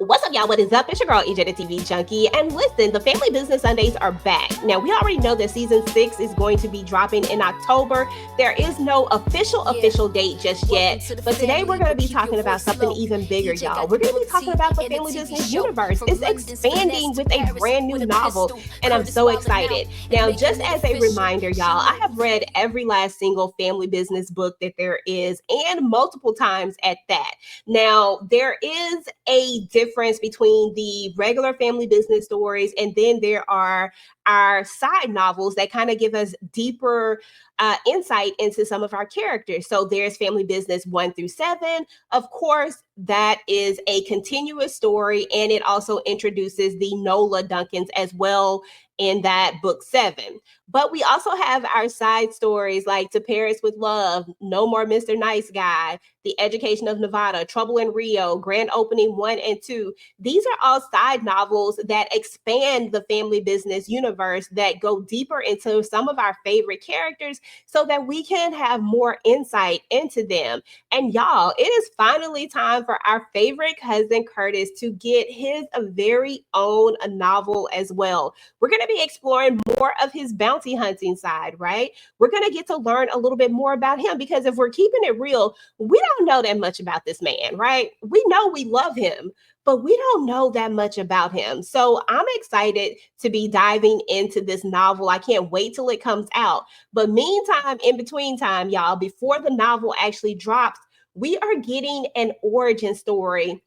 What's up, y'all? What is up? It's your girl, EJ the TV Junkie. And listen, the Family Business Sundays are back. Now, we already know that season 6 is going to be dropping in October. There is no official date just yet. But today we're going to be talking about something even bigger, y'all. We're going to be talking about the Family Business universe. It's expanding with a brand new novel, and I'm so excited. Now, just as a reminder, y'all, I have read every last single Family Business book that there is, and multiple times at that. Now, there is a difference between the regular Family Business stories, and then there are our side novels that kind of give us deeper insight into some of our characters. So there's Family Business 1 through 7. Of course, that is a continuous story, and it also introduces the Nola Duncans as well in that book 7. But we also have our side stories like To Paris with Love, No More Mr. Nice Guy, The Education of Nevada, Trouble in Rio, Grand Opening 1 and 2. These are all side novels that expand the Family Business universe, that go deeper into some of our favorite characters so that we can have more insight into them. And y'all, it is finally time for our favorite cousin Curtis to get his very own novel as well. We're going to be exploring more of his bounty hunting side, right? We're going to get to learn a little bit more about him, because if we're keeping it real, we don't know that much about this man, right? We know we love him, but we don't know that much about him. So I'm excited to be diving into this novel. I can't wait till it comes out. But meantime, in between time, y'all, before the novel actually drops, we are getting an origin story.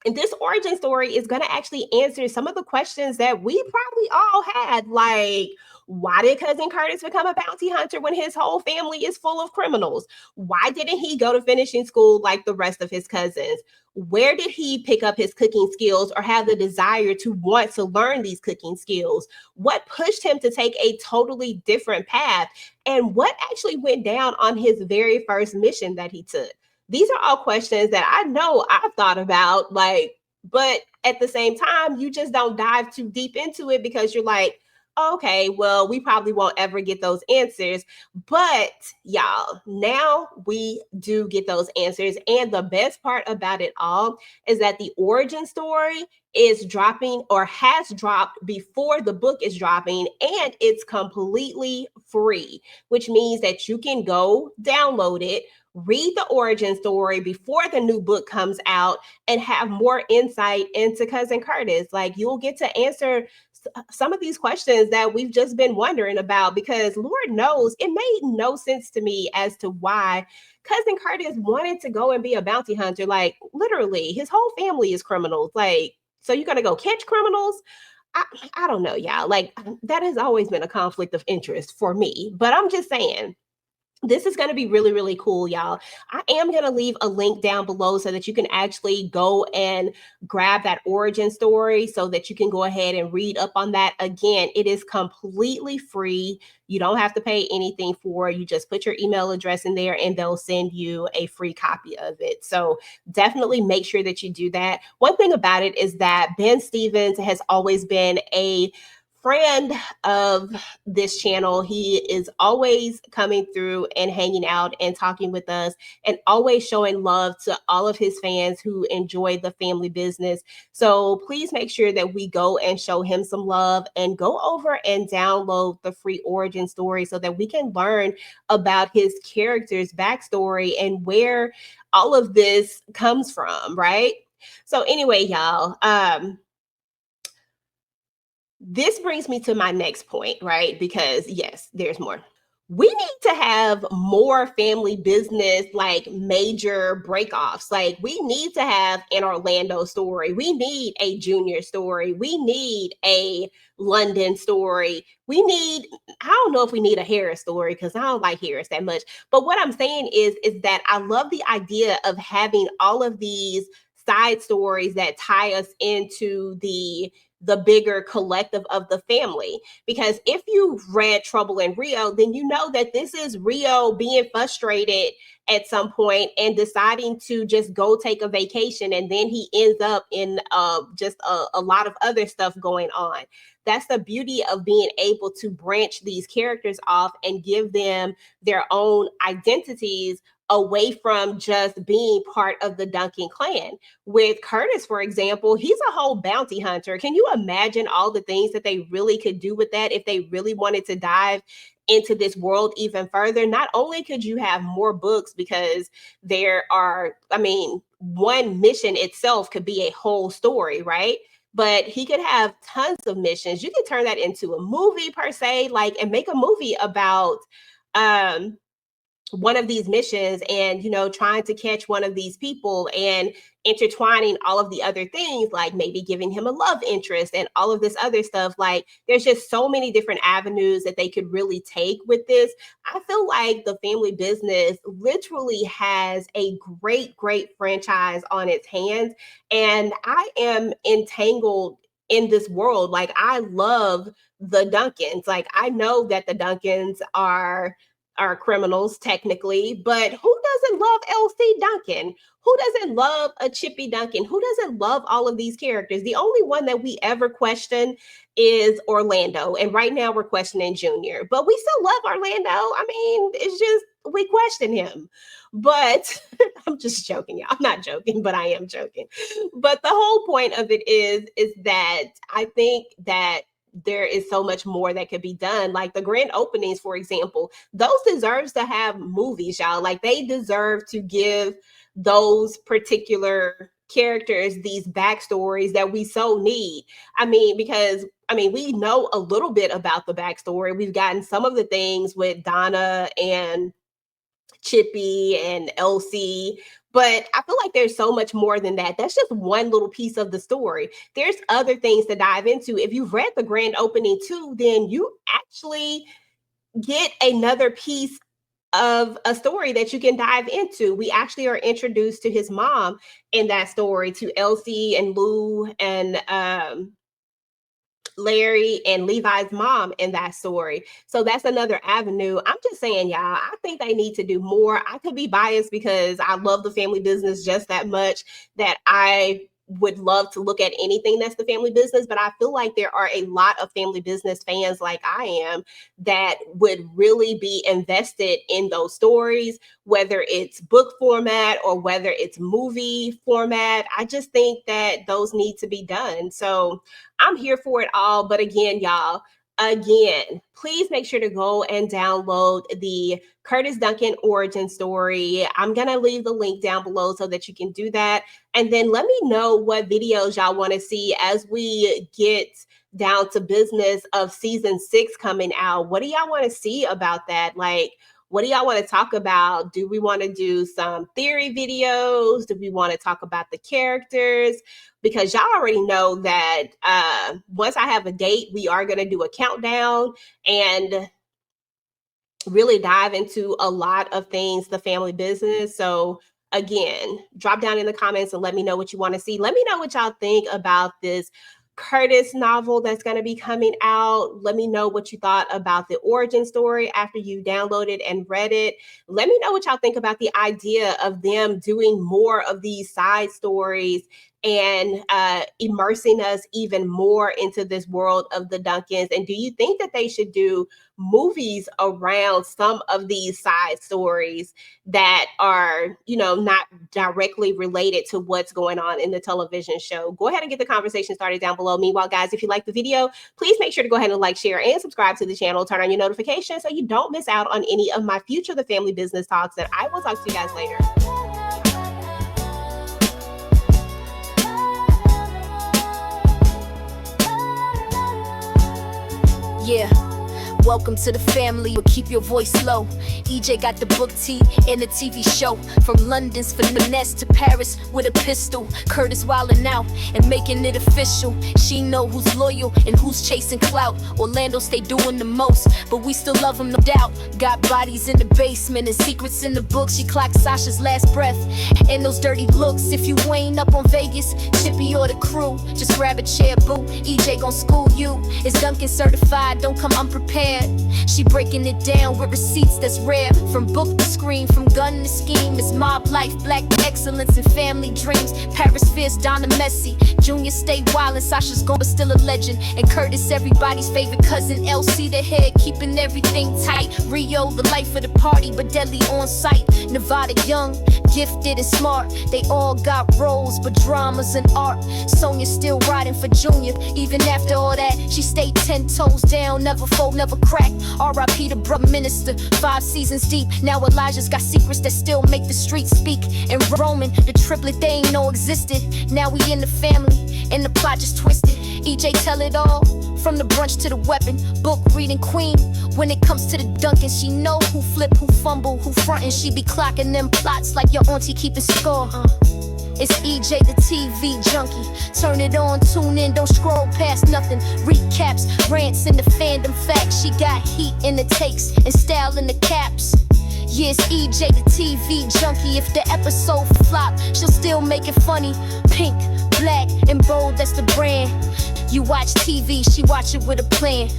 And this origin story is going to actually answer some of the questions that we probably all had, like, why did cousin Curtis become a bounty hunter when his whole family is full of criminals? Why didn't he go to finishing school like the rest of his cousins? Where did he pick up his cooking skills or have the desire to want to learn these cooking skills? What pushed him to take a totally different path? And what actually went down on his very first mission that he took? These are all questions that I know I've thought about, like, but at the same time, you just don't dive too deep into it because you're like, okay, well, we probably won't ever get those answers. But y'all, now we do get those answers. And the best part about it all is that the origin story is dropping, or has dropped, before the book is dropping, and it's completely free, which means that you can go download it, read the origin story before the new book comes out, and have more insight into cousin Curtis. Like, you'll get to answer some of these questions that we've just been wondering about, because Lord knows it made no sense to me as to why cousin Curtis wanted to go and be a bounty hunter. Like, literally, his whole family is criminals. Like, so you're gonna go catch criminals? I, I don't know, y'all. Like, that has always been a conflict of interest for me. But I'm just saying, this is going to be really, really cool, y'all. I am going to leave a link down below so that you can actually go and grab that origin story, so that you can go ahead and read up on that. Again, it is completely free. You don't have to pay anything for it. You just put your email address in there and they'll send you a free copy of it. So definitely make sure that you do that. One thing about it is that Ben Stevens has always been a friend of this channel. He is always coming through and hanging out and talking with us, and always showing love to all of his fans who enjoy the Family Business. So please make sure that we go and show him some love, and go over and download the free origin story so that we can learn about his character's backstory and where all of this comes from, right? So anyway, y'all, this brings me to my next point, right? Because yes, there's more. We need to have more Family Business, like, major breakoffs. Like, we need to have an Orlando story. We need a Junior story. We need a London story. I don't know if we need a Harris story, because I don't like Harris that much. But what I'm saying is that I love the idea of having all of these side stories that tie us into the bigger collective of the family. Because if you've read Trouble in Rio, then you know that this is Rio being frustrated at some point and deciding to just go take a vacation, and then he ends up in just a lot of other stuff going on. That's the beauty of being able to branch these characters off and give them their own identities away from just being part of the Duncan clan. With Curtis, for example, he's a whole bounty hunter. Can you imagine all the things that they really could do with that if they really wanted to dive into this world even further? Not only could you have more books because there are, I mean, one mission itself could be a whole story, right? But he could have tons of missions. You could turn that into a movie per se, like, and make a movie about um one of these missions, and trying to catch one of these people and intertwining all of the other things, like maybe giving him a love interest and all of this other stuff. Like, there's just so many different avenues that they could really take with this. I feel like the family business literally has a great franchise on its hands, and I am entangled in this world. Like, I love the Duncans. Like, I know that the Duncans are criminals technically, but who doesn't love Elsie Duncan? Who doesn't love a Chippy Duncan? Who doesn't love all of these characters? The only one that we ever question is Orlando, and right now we're questioning Junior, but we still love Orlando. I mean, it's just we question him. But I'm just joking, y'all. I'm not joking, but I am joking. But the whole point of it is that I think that there is so much more that could be done. Like the grand openings, for example, those deserves to have movies, y'all. Like, they deserve to give those particular characters these backstories that we so need. I mean, because we know a little bit about the backstory. We've gotten some of the things with Donna and Chippy and Elsie, but I feel like there's so much more than that. That's just one little piece of the story. There's other things to dive into. If you've read the grand opening too, then you actually get another piece of a story that you can dive into. We actually are introduced to his mom in that story, to Elsie and Lou and Larry and Levi's mom in that story. So that's another avenue. I'm just saying, y'all, I think they need to do more. I could be biased because I love the family business just that much that I would love to look at anything that's the family business, but I feel like there are a lot of family business fans like I am that would really be invested in those stories, whether it's book format or whether it's movie format. I just think that those need to be done. So I'm here for it all. But again, y'all, please make sure to go and download the Curtis Duncan origin story. I'm going to leave the link down below so that you can do that. And then let me know what videos y'all want to see as we get down to business of season 6 coming out. What do y'all want to see about that? Like, what do y'all want to talk about? Do we want to do some theory videos? Do we want to talk about the characters? Because y'all already know that once I have a date, we are going to do a countdown and really dive into a lot of things, the family business. So again, drop down in the comments and let me know what you want to see. Let me know what y'all think about this Curtis novel that's going to be coming out. Let me know what you thought about the origin story after you downloaded and read it. Let me know what y'all think about the idea of them doing more of these side stories and immersing us even more into this world of the Duncans. And do you think that they should do movies around some of these side stories that are, not directly related to what's going on in the television show? Go ahead and get the conversation started down below. Meanwhile, guys, if you like the video, please make sure to go ahead and like, share, and subscribe to the channel. Turn on your notifications so you don't miss out on any of my future The Family Business Talks, and I will talk to you guys later. Yeah, welcome to the family, but keep your voice low. EJ got the book T and the TV show. From London's finesse to Paris with a pistol. Curtis wildin' out and making it official. She know who's loyal and who's chasing clout. Orlando stay doing the most, but we still love him, no doubt. Got bodies in the basement and secrets in the book. She clocked Sasha's last breath and those dirty looks. If you ain't up on Vegas, Chippy or the crew, just grab a chair, boo. EJ gon' school you. Is Duncan certified? Don't come unprepared. squared. She breaking it down with receipts that's rare. From book to screen, from gun to scheme. It's mob life, black excellence and family dreams. Paris Fierce, Donna Messi. Junior stay wild and Sasha's gone but still a legend. And Curtis, everybody's favorite cousin. LC the head, keeping everything tight. Rio, the life of the party, but deadly on sight. Nevada young, gifted and smart. They all got roles, but dramas and art. Sonia still riding for Junior. Even after all that, she stayed 10 toes down. Never fold, never crack. R.I.P. the brother minister, 5 seasons deep. Now Elijah's got secrets that still make the streets speak. And Roman, the triplet they ain't know existed. Now we in the family, and the plot just twisted. EJ tell it all, from the brunch to the weapon. Book reading queen. When it comes to the dunking, she know who flip, who fumble, who frontin'. She be clocking them plots like your auntie keeping score. It's EJ the TV junkie. Turn it on, tune in, don't scroll past nothing. Recaps, rants, and the fandom facts. She got heat in the takes and style in the caps. Yeah, it's EJ the TV junkie. If the episode flop, she'll still make it funny. Pink, black, and bold, that's the brand. You watch TV, she watch it with a plan.